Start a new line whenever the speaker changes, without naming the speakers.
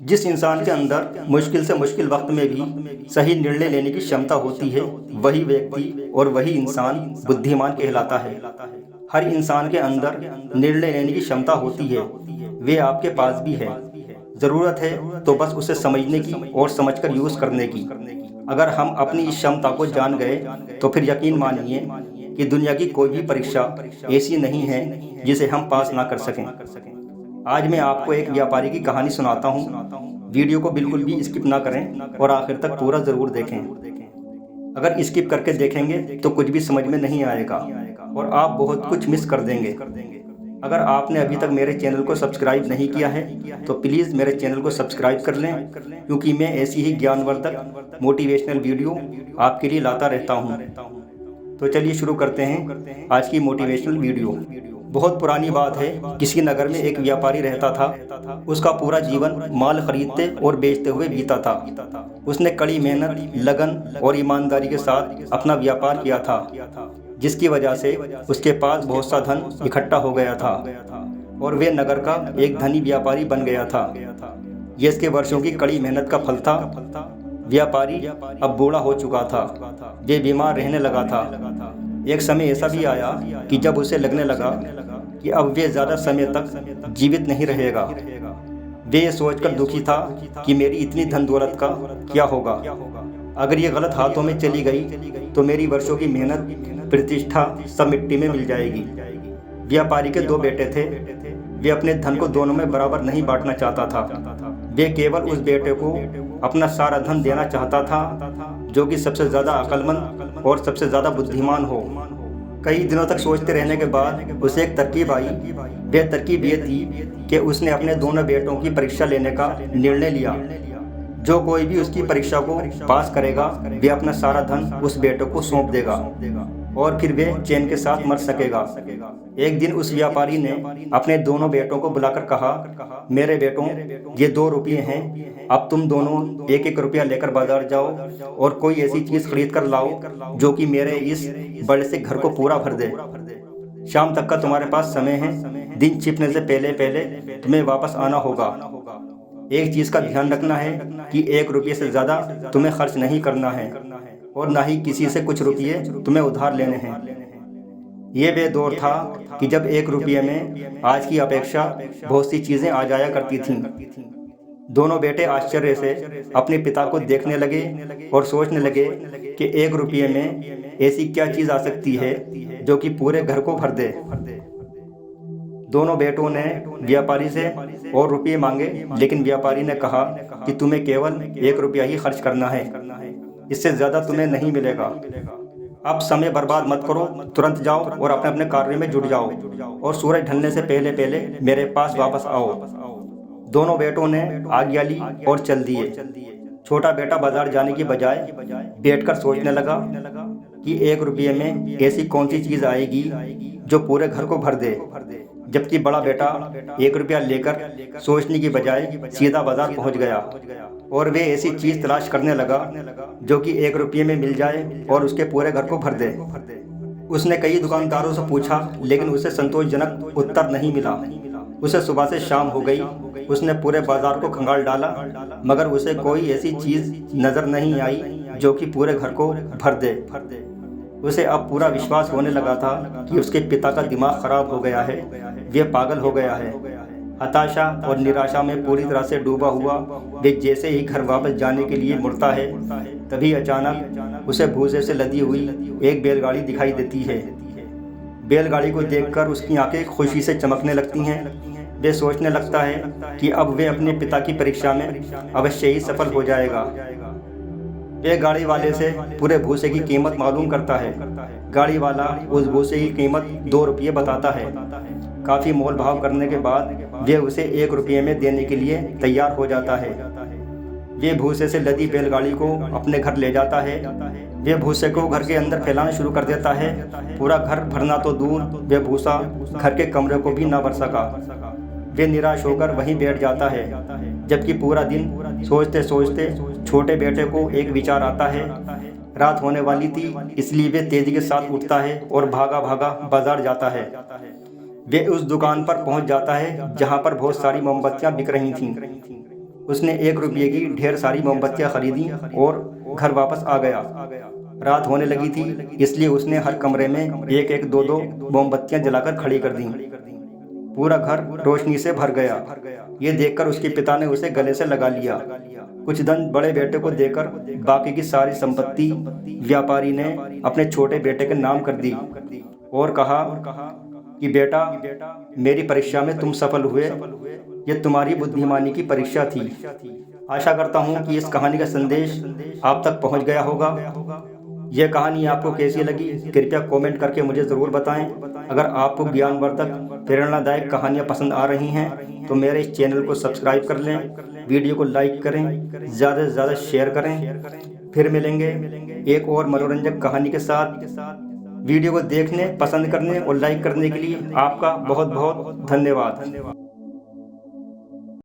जिस इंसान के अंदर मुश्किल से मुश्किल वक्त में भी सही निर्णय लेने की क्षमता होती है, वही व्यक्ति और वही इंसान बुद्धिमान कहलाता है। हर इंसान के अंदर निर्णय लेने की क्षमता होती है, वे आपके पास भी है। ज़रूरत है तो बस उसे समझने की और समझकर यूज़ करने की। अगर हम अपनी इस क्षमता को जान गए तो फिर यकीन मानिए कि दुनिया की कोई भी परीक्षा ऐसी नहीं है जिसे हम पास ना कर सकें। आज मैं आपको एक व्यापारी की कहानी सुनाता हूँ। वीडियो को बिल्कुल भी स्किप ना करें और आखिर तक पूरा ज़रूर देखें। अगर स्किप करके देखेंगे तो कुछ भी समझ में नहीं आएगा और आप बहुत कुछ मिस कर देंगे। अगर आपने अभी तक मेरे चैनल को सब्सक्राइब नहीं किया है तो प्लीज़ मेरे चैनल को सब्सक्राइब कर लें, क्योंकि मैं ऐसी ही ज्ञानवर्धक मोटिवेशनल वीडियो आपके लिए लाता रहता हूँ। तो चलिए शुरू करते हैं आज की मोटिवेशनल वीडियो। बहुत पुरानी बात है, किसी नगर में एक व्यापारी रहता था। उसका पूरा जीवन माल खरीदते और बेचते हुए बीता था। उसने कड़ी मेहनत, लगन और ईमानदारी के साथ अपना व्यापार किया था, जिसकी वजह से उसके पास बहुत सा धन इकट्ठा हो गया था और वे नगर का एक धनी व्यापारी बन गया था। ये इसके वर्षों की कड़ी मेहनत का फल था। व्यापारी अब बूढ़ा हो चुका था, वे बीमार रहने लगा था। एक समय ऐसा भी आया कि जब उसे लगने लगा कि अब वे ज़्यादा समय तक जीवित नहीं रहेगा। वे ये सोचकर दुखी था कि मेरी इतनी धन दौलत का क्या होगा। अगर ये गलत हाथों में चली गई तो मेरी वर्षों की मेहनत, प्रतिष्ठा सब मिट्टी में मिल जाएगी। व्यापारी के दो बेटे थे। वे अपने धन को दोनों में बराबर नहीं बांटना चाहता था। वे केवल उस बेटे को अपना सारा धन देना चाहता था जो कि सबसे ज़्यादा अक्लमंद और सबसे ज़्यादा बुद्धिमान हो। कई दिनों तक सोचते रहने के बाद उसे एक तरकीब आई। वह तरकीब ये थी कि उसने अपने दोनों बेटों की परीक्षा लेने का निर्णय लिया। जो कोई भी उसकी परीक्षा को पास करेगा, वे अपना सारा धन उस बेटे को सौंप देगा और फिर वे चैन के साथ मर सकेगा। एक दिन उस व्यापारी ने अपने दोनों बेटों को बुलाकर कहा, मेरे बेटों, ये 2 रुपये हैं। अब तुम दोनों एक एक रुपया लेकर बाजार जाओ और कोई ऐसी चीज़ खरीद कर लाओ जो कि मेरे इस बड़े से घर को पूरा भर दे। शाम तक का तुम्हारे पास समय है। दिन छिपने से पहले पहले तुम्हें वापस आना होगा। एक चीज़ का ध्यान रखना है कि 1 रुपये से ज़्यादा तुम्हें खर्च नहीं करना है और ना ही किसी से कुछ रुपये तुम्हें उधार लेने हैं। ये वे दौर था कि जब 1 रुपये में आज की अपेक्षा बहुत सी चीज़ें आ जाया करती थीं। दोनों बेटे आश्चर्य से अपने पिता को देखने लगे और सोचने लगे कि 1 रुपये में ऐसी क्या चीज़ आ सकती है जो कि पूरे घर को भर दे। दोनों बेटों ने व्यापारी से और रुपये मांगे, लेकिन व्यापारी ने कहा कि तुम्हें केवल 1 रुपया ही खर्च करना है, इससे ज़्यादा तुम्हें नहीं मिलेगा। अब समय बर्बाद मत करो, तुरंत जाओ और अपने अपने कार्य में जुट जाओ और सूरज ढलने से पहले पहले मेरे पास वापस आओ। दोनों बेटों ने आज्ञा ली और चल दिए। छोटा बेटा बाजार जाने की बजाय बैठकर सोचने लगा कि 1 रुपये में ऐसी कौन सी चीज़ आएगी जो पूरे घर को भर दे। जबकि बड़ा बेटा 1 रुपया लेकर सोचने की बजाय सीधा बाजार पहुंच गया और वे ऐसी चीज़ तलाश करने लगा जो कि 1 रुपये में मिल जाए और उसके पूरे घर को भर दे। उसने कई दुकानदारों से पूछा, लेकिन उसे संतोषजनक उत्तर नहीं मिला। उसे सुबह से शाम हो गई। उसने पूरे बाजार को खंगाल डाला, मगर उसे कोई ऐसी चीज़ नज़र नहीं आई जो कि पूरे घर को भर दे। उसे अब पूरा विश्वास होने लगा था कि उसके पिता का दिमाग खराब हो गया है, वे पागल हो गया है। हताशा और निराशा में पूरी तरह से डूबा हुआ वे जैसे ही घर वापस जाने के लिए मुड़ता है, तभी अचानक उसे भूसे से लदी हुई एक बैलगाड़ी दिखाई देती है। बैलगाड़ी को देखकर उसकी आंखें खुशी से चमकने लगती हैं। वे सोचने लगता है कि अब वे अपने पिता की परीक्षा में अवश्य ही सफल हो जाएगा। वे गाड़ी वाले से पूरे भूसे की कीमत मालूम करता है। गाड़ी वाला उस भूसे की कीमत 2 रुपये बताता है। काफ़ी मोल भाव करने के बाद वे उसे 1 रुपये में देने के लिए तैयार हो जाता है। वे भूसे से लदी बैलगाड़ी को अपने घर ले जाता है। वे भूसे को घर के अंदर फैलाना शुरू कर देता है। पूरा घर भरना तो दूर, वे भूसा घर के कमरे को भी ना भर सका। वे निराश होकर वहीं बैठ जाता है, जबकि पूरा दिन सोचते सोचते छोटे बेटे को एक विचार आता है। रात होने वाली थी, इसलिए वे तेजी के साथ उठता है और भागा भागा बाजार जाता है। वे उस दुकान पर पहुंच जाता है जहां पर बहुत सारी मोमबत्तियां बिक रही थीं। उसने 1 रुपये की ढेर सारी मोमबत्तियां खरीदी और घर वापस आ गया। रात होने लगी थी, इसलिए उसने हर कमरे में एक एक दो दो मोमबत्तियां जलाकर खड़ी कर दी। पूरा घर रोशनी से भर गया। ये देखकर उसके पिता ने उसे गले से लगा लिया। कुछ दिन बड़े बेटे को देकर बाकी की सारी संपत्ति व्यापारी ने अपने छोटे बेटे के नाम कर दी और कहा कि बेटा, मेरी परीक्षा में तुम सफल हुए, ये तुम्हारी बुद्धिमानी की परीक्षा थी। आशा करता हूँ कि इस कहानी का संदेश आप तक पहुँच गया होगा। यह कहानी आपको कैसी लगी कृपया कमेंट करके मुझे ज़रूर बताएं। अगर आपको ज्ञानवर्धक प्रेरणादायक कहानियाँ पसंद आ रही हैं तो मेरे इस चैनल को सब्सक्राइब कर लें, वीडियो को लाइक करें, ज़्यादा से ज़्यादा शेयर करें। फिर मिलेंगे एक और मनोरंजक कहानी के साथ। वीडियो को देखने, पसंद करने और लाइक करने के लिए आपका बहुत बहुत धन्यवाद।